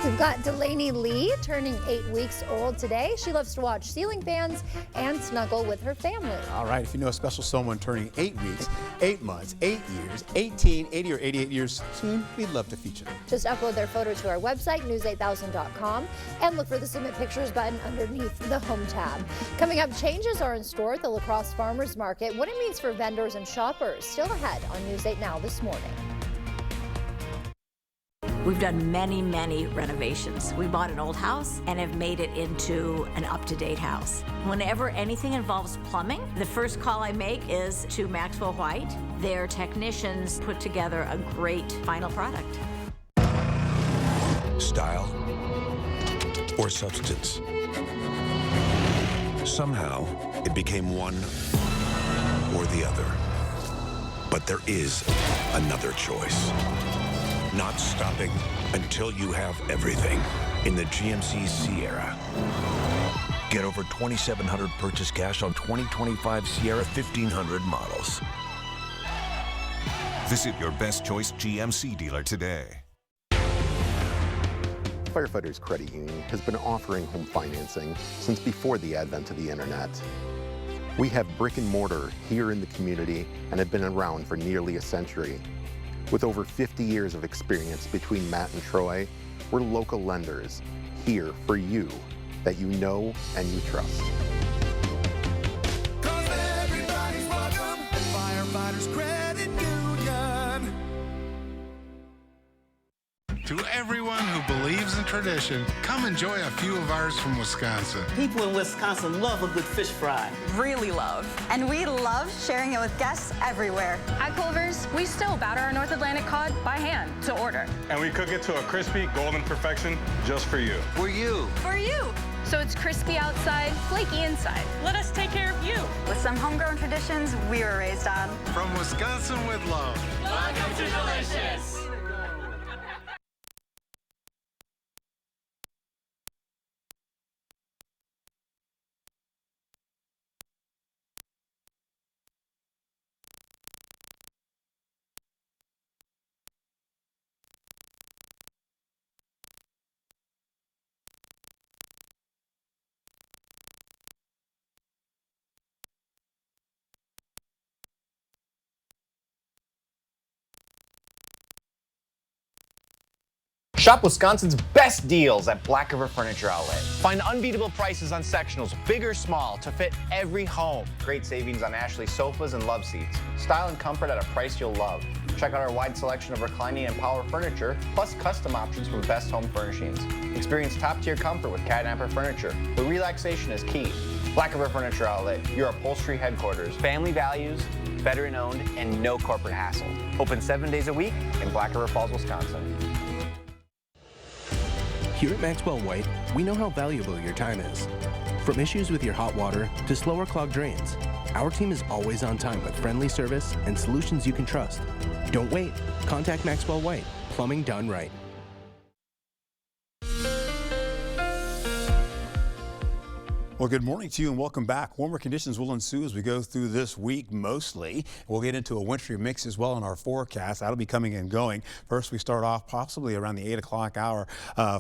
We've got Delaney Lee turning 8 weeks old today. She loves to watch ceiling fans and snuggle with her family. All right, if you know a special someone turning 8 weeks, 8 months, 8 years, 18, 80, or 88 years soon, we'd love to feature them. Just upload their photo to our website, news8000.com, and look for the Submit Pictures button underneath the Home tab. Coming up, changes are in store at the La Crosse Farmers Market. What it means for vendors and shoppers. Still ahead on News 8 Now this morning. We've done many, many renovations. We bought an old house and have made it into an up-to-date house. Whenever anything involves plumbing, the first call I make is to Maxwell White. Their technicians put together a great final product. Style or substance. Somehow, it became one or the other. But there is another choice. Not stopping until you have everything in the GMC Sierra. Get over $2,700 purchase cash on 2025 Sierra 1500 models. Visit your best choice GMC dealer today. Firefighters Credit Union has been offering home financing since before the advent of the internet. We have brick and mortar here in the community and have been around for nearly a century. With over 50 years of experience between Matt and Troy, we're local lenders here for you that you know and you trust. Everybody's welcome at Firefighters Credit Union. To everyone who believes in tradition, come enjoy a few of ours from Wisconsin. People in Wisconsin love a good fish fry. Really love. And we love sharing it with guests everywhere. At Culver's, we still batter our North Atlantic cod by hand to order. And we cook it to a crispy, golden perfection just for you. For you. For you. So it's crispy outside, flaky inside. Let us take care of you. With some homegrown traditions we were raised on. From Wisconsin with love. Welcome to Delicious. Shop Wisconsin's best deals at Black River Furniture Outlet. Find unbeatable prices on sectionals, big or small, to fit every home. Great savings on Ashley sofas and love seats. Style and comfort at a price you'll love. Check out our wide selection of reclining and power furniture, plus custom options from Best Home Furnishings. Experience top-tier comfort with Catnapper Furniture, where relaxation is key. Black River Furniture Outlet, your upholstery headquarters. Family values, veteran-owned, and no corporate hassle. Open 7 days a week in Black River Falls, Wisconsin. Here at Maxwell White, we know how valuable your time is. From issues with your hot water to slower clogged drains, our team is always on time with friendly service and solutions you can trust. Don't wait. Contact Maxwell White. Plumbing done right. Well, good morning to you and welcome back. Warmer conditions will ensue as we go through this week mostly. We'll get into a wintry mix as well in our forecast. That'll be coming and going. First, we start off possibly around the 8 o'clock hour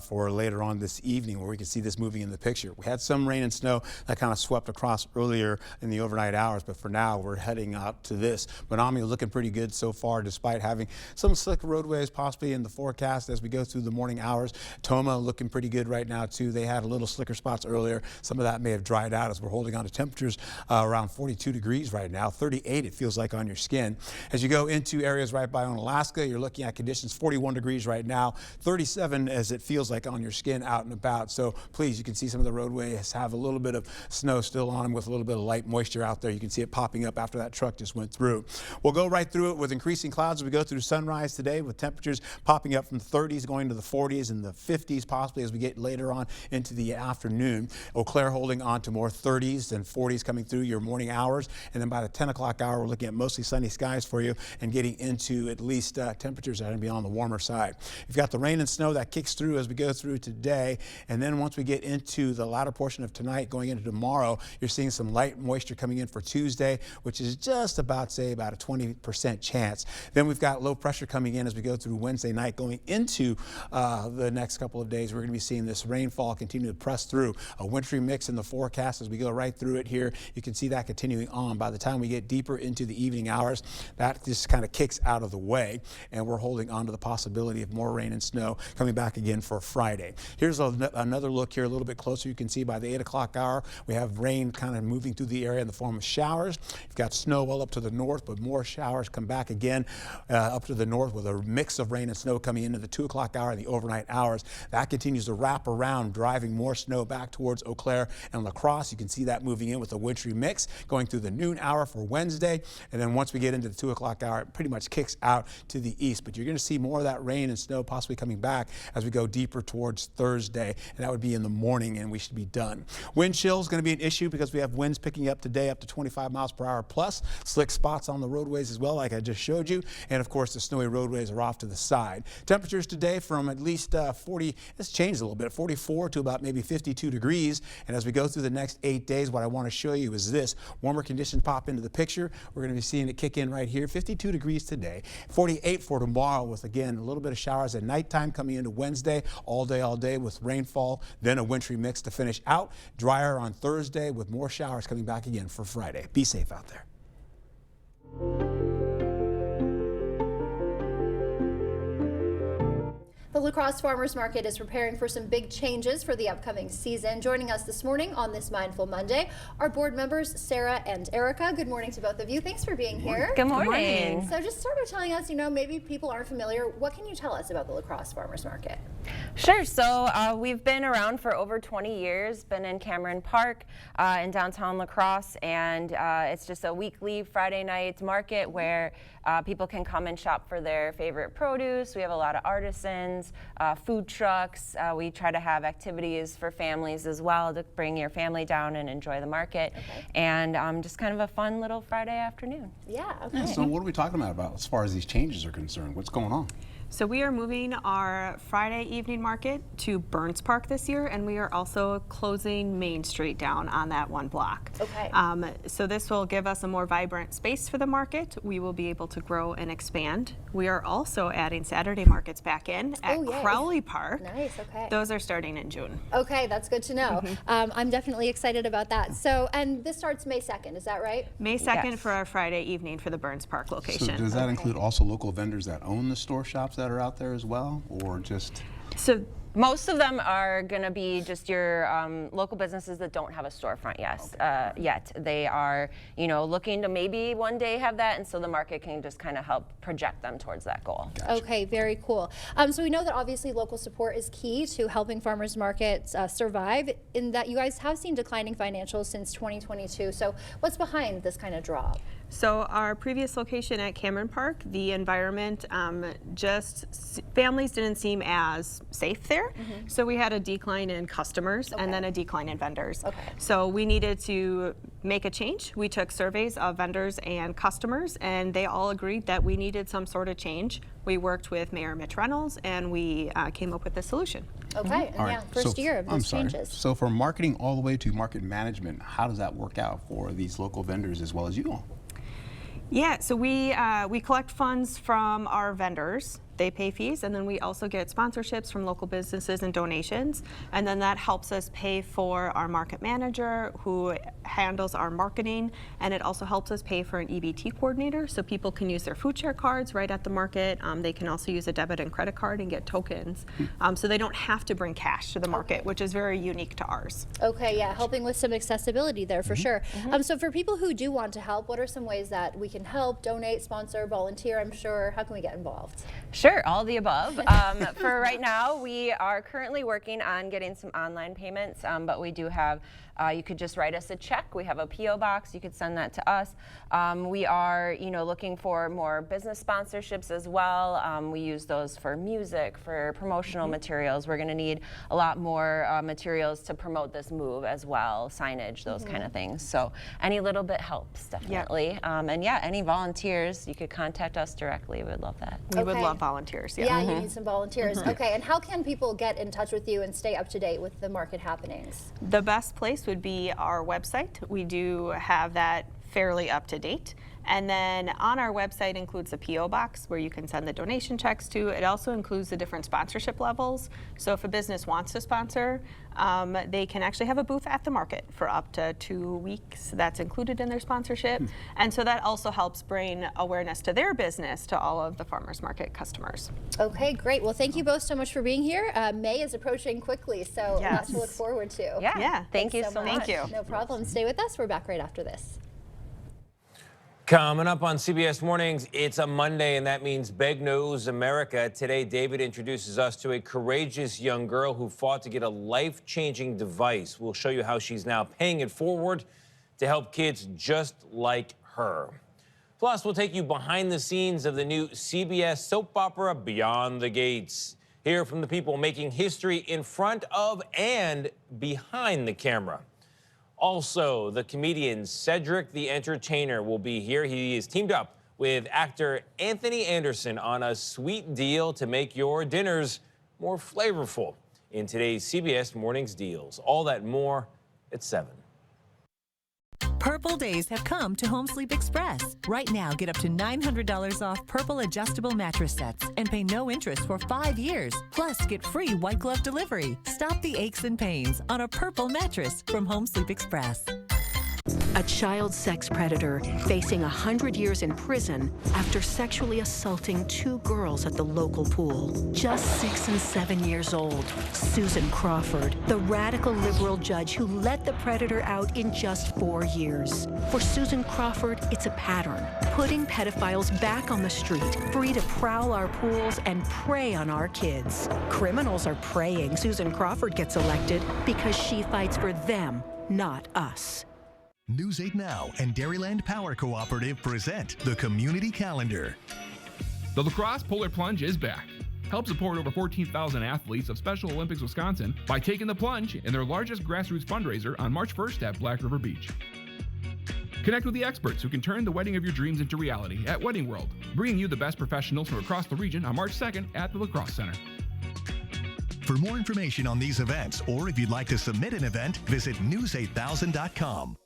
for later on this evening where we can see this moving in the picture. We had some rain and snow that kind of swept across earlier in the overnight hours, but for now we're heading out to this. Menominee looking pretty good so far despite having some slick roadways possibly in the forecast as we go through the morning hours. Toma looking pretty good right now too. They had a little slicker spots earlier. Some of that may have dried out as we're holding on to temperatures around 42 degrees right now, 38 it feels like on your skin. As you go into areas right by Alaska, you're looking at conditions 41 degrees right now, 37 as it feels like on your skin out and about. So please, you can see some of the roadways have a little bit of snow still on them with a little bit of light moisture out there. You can see it popping up after that truck just went through. We'll go right through it with increasing clouds as we go through sunrise today with temperatures popping up from the 30s going to the 40s and the 50s possibly as we get later on into the afternoon. Eau Claire holding on to more 30s and 40s coming through your morning hours. And then by the 10 o'clock hour, we're looking at mostly sunny skies for you and getting into at least temperatures that are going to be on the warmer side. You've got the rain and snow that kicks through as we go through today. And then once we get into the latter portion of tonight, going into tomorrow, you're seeing some light moisture coming in for Tuesday, which is just about, say, about a 20% chance. Then we've got low pressure coming in as we go through Wednesday night. Going into the next couple of days, we're going to be seeing this rainfall continue to press through. A wintry mix in the the forecast as we go right through it here. You can see that continuing on. By the time we get deeper into the evening hours, that just kind of kicks out of the way, and we're holding on to the possibility of more rain and snow coming back again for Friday. Here's another look here a little bit closer. You can see by the 8 o'clock hour, we have rain kind of moving through the area in the form of showers. You've got snow well up to the north, but more showers come back again up to the north with a mix of rain and snow coming into the 2 o'clock hour and the overnight hours. That continues to wrap around, driving more snow back towards Eau Claire and La Crosse. You can see that moving in with a wintry mix going through the noon hour for Wednesday. And then once we get into the 2 o'clock hour, it pretty much kicks out to the east. But you're going to see more of that rain and snow possibly coming back as we go deeper towards Thursday. And that would be in the morning, and we should be done. Wind chill is going to be an issue because we have winds picking up today up to 25 miles per hour plus. Slick spots on the roadways as well, like I just showed you. And of course, the snowy roadways are off to the side. Temperatures today from at least 40, it's changed a little bit, 44 to about maybe 52 degrees. And as we go through the next 8 days, what I want to show you is this. Warmer conditions pop into the picture. We're going to be seeing it kick in right here. 52 degrees today, 48 for tomorrow with, again, a little bit of showers at nighttime coming into Wednesday, all day with rainfall, then a wintry mix to finish out. Drier on Thursday with more showers coming back again for Friday. Be safe out there. The La Crosse Farmers Market is preparing for some big changes for the upcoming season. Joining us this morning on this Mindful Monday are board members Sarah and Erica. Good morning to both of you. Thanks for being here. Good morning. So just start by telling us, maybe people aren't familiar. What can you tell us about the La Crosse Farmers Market? Sure. So we've been around for over 20 years, been in Cameron Park in downtown La Crosse, and it's just a weekly Friday night market where people can come and shop for their favorite produce. We have a lot of artisans, food trucks. We try to have activities for families as well to bring your family down and enjoy the market. Okay. And just kind of a fun little Friday afternoon. Yeah, okay. Yeah, so what are we talking about as far as these changes are concerned? What's going on? So we are moving our Friday evening market to Burns Park this year, and we are also closing Main Street down on that one block. Okay. So this will give us a more vibrant space for the market. We will be able to grow and expand. We are also adding Saturday markets back in at Crowley Park. Nice, okay. Those are starting in June. Okay, that's good to know. I'm definitely excited about that. So, and this starts May 2nd, is that right? May 2nd for our Friday evening for the Burns Park location. So does that include also local vendors that own the store shops that are out there as well, or just? So most of them are going to be just your local businesses that don't have a storefront yet. They are, looking to maybe one day have that, and so the market can just kind of help project them towards that goal. Gotcha. Okay, very cool. So we know that obviously local support is key to helping farmers markets survive, in that you guys have seen declining financials since 2022. So what's behind this kind of drop? So our previous location at Cameron Park, the environment, families didn't seem as safe there. So we had a decline in customers and then a decline in vendors. So we needed to make a change. We took surveys of vendors and customers, and they all agreed that we needed some sort of change. We worked with Mayor Mitch Reynolds, and we came up with a solution. Okay, and yeah, first year of those changes. So from marketing all the way to market management, how does that work out for these local vendors as well as you all? Yeah, so we collect funds from our vendors. They pay fees, and then we also get sponsorships from local businesses and donations, and then that helps us pay for our market manager who handles our marketing, and it also helps us pay for an EBT coordinator so people can use their food share cards right at the market. They can also use a debit and credit card and get tokens, so they don't have to bring cash to the market, which is very unique to ours. Okay, yeah, helping with some accessibility there for sure. So for people who do want to help, what are some ways that we can help, donate, sponsor, volunteer, I'm sure? How can we get involved? Sure, all the above. For right now, we are currently working on getting some online payments, but we do have, you could just write us a check. We have a P.O. box. You could send that to us. We are, looking for more business sponsorships as well. We use those for music, for promotional materials. We're going to need a lot more materials to promote this move as well, signage, those kind of things. So any little bit helps, definitely. And yeah, any volunteers, you could contact us directly. We'd love that. We would love volunteers. Yeah, you need some volunteers. Okay, and how can people get in touch with you and stay up to date with the market happenings? The best place would be our website. We do have that fairly up to date. And then on our website includes a P.O. box where you can send the donation checks to. It also includes the different sponsorship levels. So if a business wants to sponsor, they can actually have a booth at the market for up to 2 weeks. That's included in their sponsorship. And so that also helps bring awareness to their business to all of the farmers market customers. Okay, great. Well, thank you both so much for being here. May is approaching quickly, so lots to look forward to. Yeah. Thank you so much. Thank you. No problem. Stay with us. We're back right after this. Coming up on CBS Mornings, it's a Monday, and that means Beg Knows America. Today, David introduces us to a courageous young girl who fought to get a life-changing device. We'll show you how she's now paying it forward to help kids just like her. Plus, we'll take you behind the scenes of the new CBS soap opera, Beyond the Gates. Hear from the people making history in front of and behind the camera. Also, the comedian Cedric the Entertainer will be here. He is teamed up with actor Anthony Anderson on a sweet deal to make your dinners more flavorful in today's CBS Mornings Deals. All that and more at 7. Purple days have come to Home Sleep Express. Right now, get up to $900 off Purple adjustable mattress sets and pay no interest for 5 years. Plus, get free white glove delivery. Stop the aches and pains on a Purple mattress from Home Sleep Express. A child sex predator facing 100 years in prison after sexually assaulting 2 girls at the local pool. Just 6 and 7 years old, Susan Crawford, the radical liberal judge who let the predator out in just 4 years. For Susan Crawford, it's a pattern, putting pedophiles back on the street, free to prowl our pools and prey on our kids. Criminals are praying Susan Crawford gets elected because she fights for them, not us. News 8 Now and Dairyland Power Cooperative present the Community Calendar. The Lacrosse Polar Plunge is back. Help support over 14,000 athletes of Special Olympics Wisconsin by taking the plunge in their largest grassroots fundraiser on March 1st at Black River Beach. Connect with the experts who can turn the wedding of your dreams into reality at Wedding World, bringing you the best professionals from across the region on March 2nd at the Lacrosse Center. For more information on these events, or if you'd like to submit an event, visit news8000.com.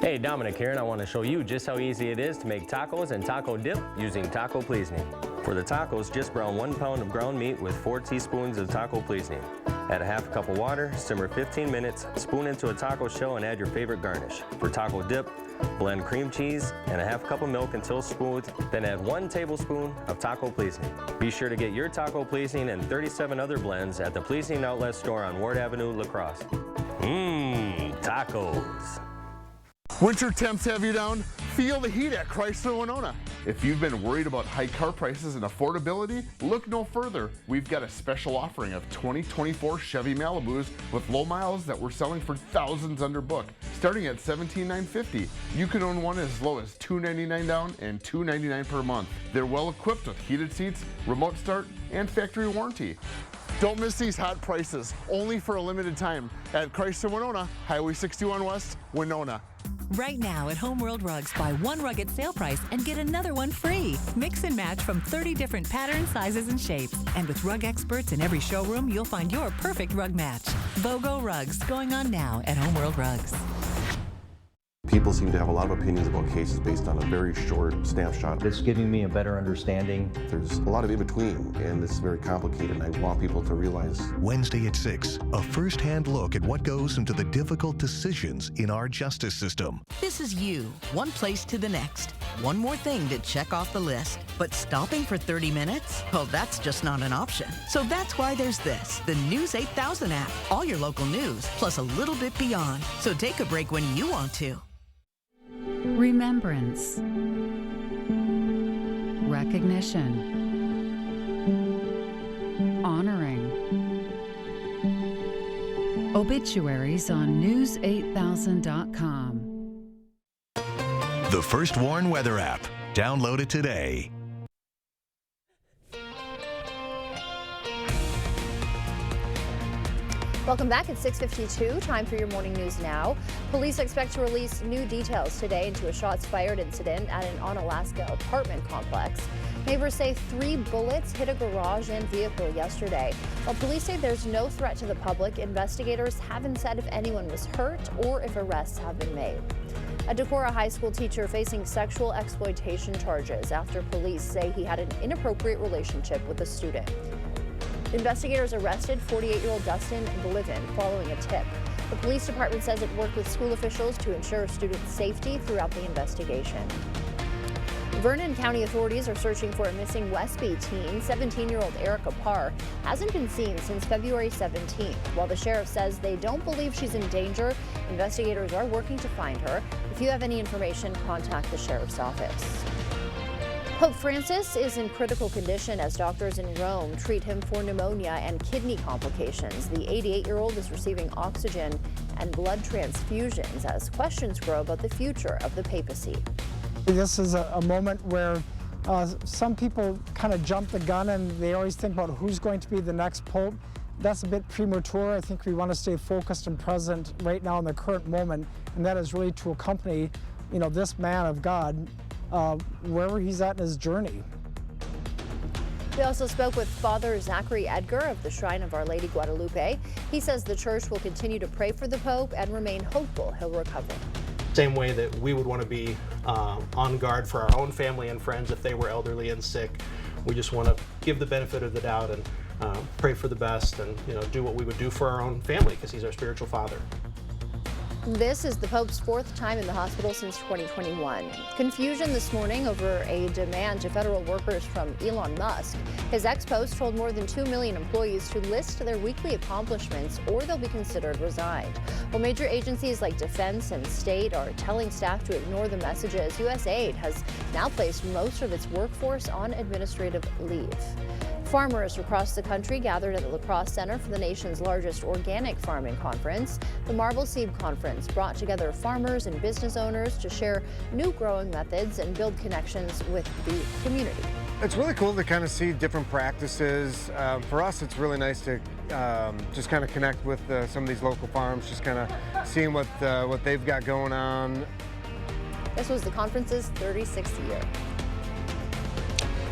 Hey, Dominic here, and I want to show you just how easy it is to make tacos and taco dip using taco seasoning. For the tacos, just brown 1 pound of ground meat with 4 teaspoons of taco seasoning. Add a half cup of water, simmer 15 minutes, spoon into a taco shell, and add your favorite garnish. For taco dip, blend cream cheese and a half cup of milk until smooth, then add 1 tablespoon of taco seasoning. Be sure to get your taco seasoning and 37 other blends at the Seasoning Outlet store on Ward Avenue, La Crosse. Tacos. Winter temps have you down? Feel the heat at Chrysler Winona. If you've been worried about high car prices and affordability, look no further. We've got a special offering of 2024 Chevy Malibus with low miles that we're selling for thousands under book, starting at $17,950. You can own one as low as $299 down and $299 per month. They're well equipped with heated seats, remote start, and factory warranty. Don't miss these hot prices, only for a limited time at Chrysler Winona, Highway 61 West, Winona. Right now at Home World Rugs, buy 1 rug at sale price and get another one free. Mix and match from 30 different patterns, sizes, and shapes. And with rug experts in every showroom, you'll find your perfect rug match. BOGO Rugs, going on now at Home World Rugs. People seem to have a lot of opinions about cases based on a very short snapshot. It's giving me a better understanding. There's a lot of in between, and it's very complicated, and I want people to realize. Wednesday at 6, a first-hand look at what goes into the difficult decisions in our justice system. This is you, one place to the next. One more thing to check off the list. But stopping for 30 minutes? Well, that's just not an option. So that's why there's this, the News 8000 app. All your local news, plus a little bit beyond. So take a break when you want to. Remembrance, recognition, honoring. Obituaries on news8000.com. The First Warn Weather app. Download it today. Welcome back at 6:52. Time for your morning news now. Police expect to release new details today into a shots fired incident at an Onalaska apartment complex. Neighbors say 3 bullets hit a garage and vehicle yesterday. While police say there's no threat to the public, investigators haven't said if anyone was hurt or if arrests have been made. A Decorah High School teacher facing sexual exploitation charges after police say he had an inappropriate relationship with a student. Investigators arrested 48-year-old Dustin Blivin following a tip. The police department says it worked with school officials to ensure student safety throughout the investigation. Vernon County authorities are searching for a missing Westby teen. 17-year-old Erica Parr hasn't been seen since February 17th. While the sheriff says they don't believe she's in danger, investigators are working to find her. If you have any information, contact the sheriff's office. Pope Francis is in critical condition as doctors in Rome treat him for pneumonia and kidney complications. The 88-year-old is receiving oxygen and blood transfusions as questions grow about the future of the papacy. This is a moment where some people kind of jump the gun and they always think about who's going to be the next pope. That's a bit premature. I think we want to stay focused and present right now in the current moment, and that is really to accompany, this man of God wherever he's at in his journey. We also spoke with Father Zachary Edgar of the Shrine of Our Lady Guadalupe. He says the church will continue to pray for the Pope and remain hopeful he'll recover. Same way that we would want to be on guard for our own family and friends if they were elderly and sick. We just want to give the benefit of the doubt and pray for the best and do what we would do for our own family because he's our spiritual father. This is the Pope's fourth time in the hospital since 2021. Confusion this morning over a demand to federal workers from Elon Musk. His ex-post told more than 2 million employees to list their weekly accomplishments or they'll be considered resigned. While major agencies like Defense and State are telling staff to ignore the messages, USAID has now placed most of its workforce on administrative leave. Farmers across the country gathered at the La Crosse Center for the nation's largest organic farming conference. The Marble Seed Conference brought together farmers and business owners to share new growing methods and build connections with the community. It's really cool to kind of see different practices. For us, it's really nice to just kind of connect with some of these local farms, just kind of seeing what they've got going on. This was the conference's 36th year.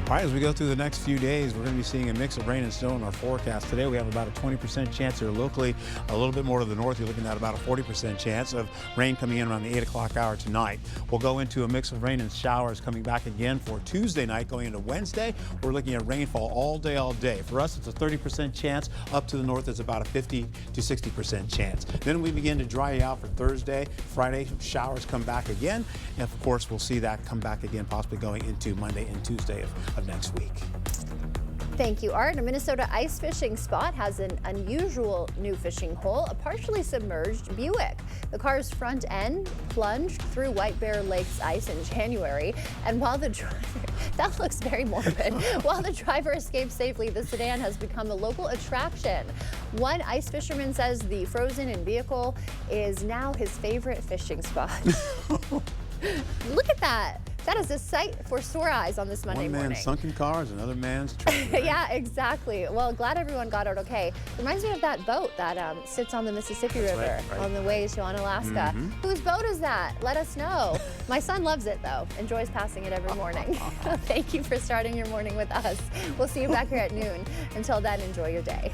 All right, as we go through the next few days, we're going to be seeing a mix of rain and snow in our forecast. Today we have about a 20% chance here locally. A little bit more to the north, you're looking at about a 40% chance of rain coming in around the 8 o'clock hour tonight. We'll go into a mix of rain and showers coming back again for Tuesday night. Going into Wednesday, we're looking at rainfall all day. For us, it's a 30% chance. Up to the north, it's about a 50 to 60% chance. Then we begin to dry out for Thursday. Friday, showers come back again. And of course, we'll see that come back again, possibly going into Monday and Tuesday of next week. Thank you, Art. A Minnesota ice fishing spot has an unusual new fishing hole, a partially submerged Buick. The car's front end plunged through White Bear Lake's ice in January, and while the driver, that looks very morbid, while the driver escaped safely, the sedan has become a local attraction. One ice fisherman says the frozen-in vehicle is now his favorite fishing spot. Look at that. That is a sight for sore eyes on this Monday morning. One man's sunken cars, another man's treasure. Right? Yeah, exactly. Well, glad everyone got out okay. Reminds me of that boat that sits on the Mississippi River on the way to Onalaska. Whose boat is that? Let us know. My son loves it, though. Enjoys passing it every morning. Thank you for starting your morning with us. We'll see you back here at noon. Until then, enjoy your day.